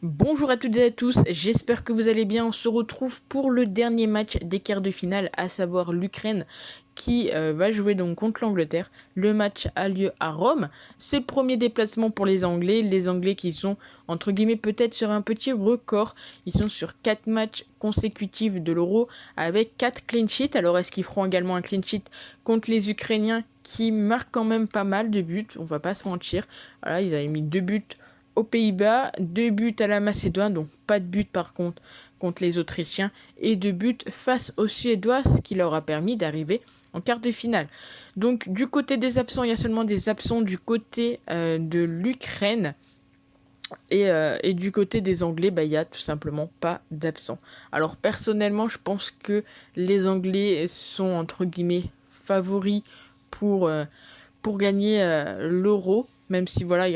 Bonjour à toutes et à tous, j'espère que vous allez bien. On se retrouve pour le dernier match des quarts de finale, à savoir l'Ukraine qui va jouer donc contre l'Angleterre. Le match a lieu à Rome. C'est le premier déplacement pour les Anglais qui sont entre guillemets peut-être sur un petit record. Ils sont sur 4 matchs consécutifs de l'Euro avec 4 clean sheets. Alors est-ce qu'ils feront également un clean sheet contre les Ukrainiens qui marquent quand même pas mal de buts, on va pas se mentir. Voilà, ils avaient mis 2 buts aux Pays-Bas, 2 buts à la Macédoine, donc pas de but par contre les Autrichiens, et 2 buts face aux Suédois, ce qui leur a permis d'arriver en quart de finale. Donc du côté des absents, il y a seulement des absents du côté de l'Ukraine. Et du côté des Anglais, il y a tout simplement pas d'absents. Alors personnellement, je pense que les Anglais sont entre guillemets favoris pour gagner l'Euro. Même si voilà,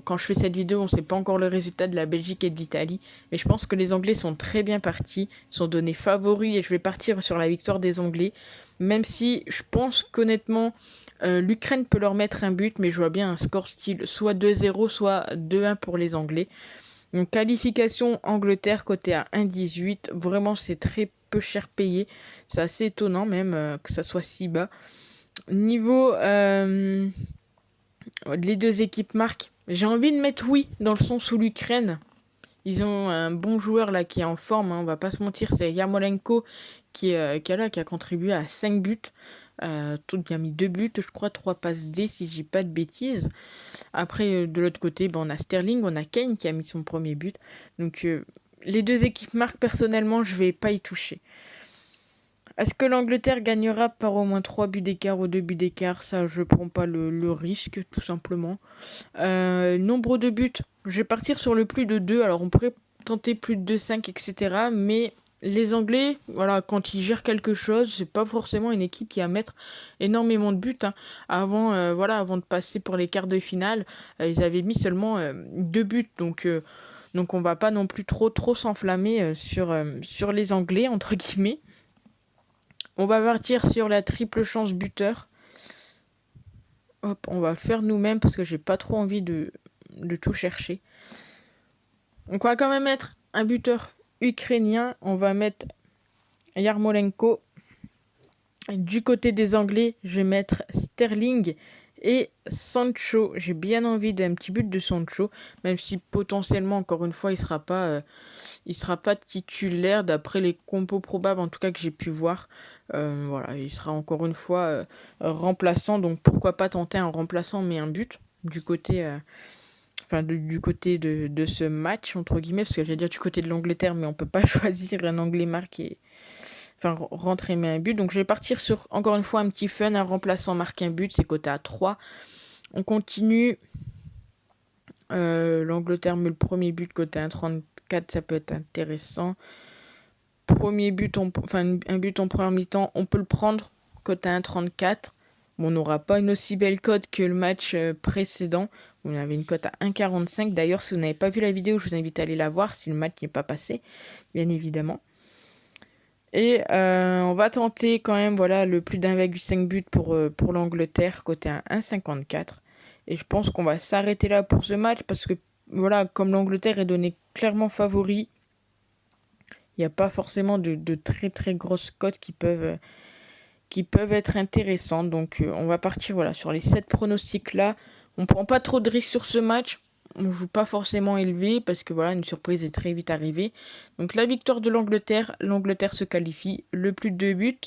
quand je fais cette vidéo, on ne sait pas encore le résultat de la Belgique et de l'Italie. Mais je pense que les Anglais sont très bien partis, sont donnés favoris et je vais partir sur la victoire des Anglais. Même si je pense qu'honnêtement, l'Ukraine peut leur mettre un but, mais je vois bien un score style soit 2-0, soit 2-1 pour les Anglais. Donc qualification Angleterre côté à 1,18. Vraiment, c'est très peu cher payé. C'est assez étonnant même que ça soit si bas. Niveau les deux équipes marquent. J'ai envie de mettre oui dans le sens où l'Ukraine, ils ont un bon joueur là qui est en forme, on va pas se mentir, c'est Yarmolenko qui a contribué à 5 buts. Tout a mis 2 buts, je crois, 3 passes D si je dis pas de bêtises. Après, de l'autre côté, on a Sterling, on a Kane qui a mis son premier but. Donc les deux équipes marquent, personnellement, je vais pas y toucher. Est-ce que l'Angleterre gagnera par au moins 3 buts d'écart ou 2 buts d'écart? Ça, je prends pas le risque, tout simplement. Nombre de buts, je vais partir sur le plus de 2. Alors, on pourrait tenter plus de 5, etc. Mais les Anglais, voilà, quand ils gèrent quelque chose, c'est pas forcément une équipe qui va mettre énormément de buts. Avant de passer pour les quarts de finale, ils avaient mis seulement 2 buts. Donc on va pas non plus trop s'enflammer sur les Anglais, entre guillemets. On va partir sur la triple chance buteur. Hop, on va le faire nous-mêmes parce que j'ai pas trop envie de tout chercher. Donc on va quand même mettre un buteur ukrainien. On va mettre Yarmolenko. Du côté des Anglais, je vais mettre Sterling et Sancho. J'ai bien envie d'un petit but de Sancho, même si potentiellement, encore une fois, il sera pas titulaire d'après les compos probables, en tout cas que j'ai pu voir. Voilà, il sera encore une fois remplaçant, donc pourquoi pas tenter un remplaçant mais un but du côté du côté de ce match entre guillemets, parce que j'allais dire du côté de l'Angleterre, mais on peut pas choisir un Anglais marqué, rentrer mais un but. Donc je vais partir sur encore une fois un petit fun, un remplaçant marque un but, c'est coté à 3. On continue. L'Angleterre met le premier but côté à 1,34, ça peut être intéressant. Premier but, un but en première mi-temps, on peut le prendre côté à 1,34. Bon, on n'aura pas une aussi belle cote que le match précédent. On avait une cote à 1,45. D'ailleurs, si vous n'avez pas vu la vidéo, je vous invite à aller la voir si le match n'est pas passé, bien évidemment. Et on va tenter quand même le plus d'1,5 but pour l'Angleterre, côté à 1,54. Et je pense qu'on va s'arrêter là pour ce match parce que comme l'Angleterre est donnée clairement favori, il n'y a pas forcément de très très grosses cotes qui peuvent être intéressantes. Donc on va partir sur les 7 pronostics là. On prend pas trop de risques sur ce match. On joue pas forcément élevé parce que une surprise est très vite arrivée. Donc la victoire de l'Angleterre se qualifie, le plus de 2 buts.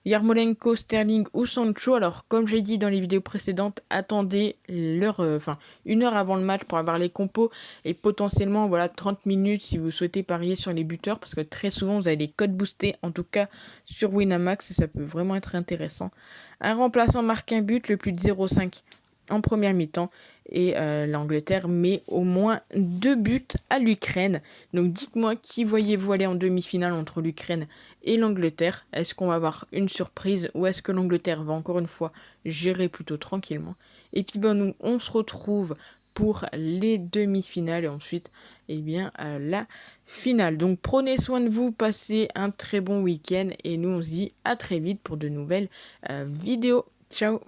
Yarmolenko, Sterling ou Sancho. Alors comme j'ai dit dans les vidéos précédentes, attendez une heure avant le match pour avoir les compos et potentiellement 30 minutes si vous souhaitez parier sur les buteurs parce que très souvent vous avez les codes boostés, en tout cas sur Winamax, et ça peut vraiment être intéressant. Un remplaçant marque un but, le plus de 0,5 en première mi-temps, et l'Angleterre met au moins 2 buts à l'Ukraine. Donc dites-moi, qui voyez-vous aller en demi-finale entre l'Ukraine et l'Angleterre? Est-ce qu'on va avoir une surprise ou est-ce que l'Angleterre va encore une fois gérer plutôt tranquillement? Et puis nous on se retrouve pour les demi-finales et ensuite la finale. Donc prenez soin de vous, passez un très bon week-end et nous on se dit à très vite pour de nouvelles vidéos. Ciao.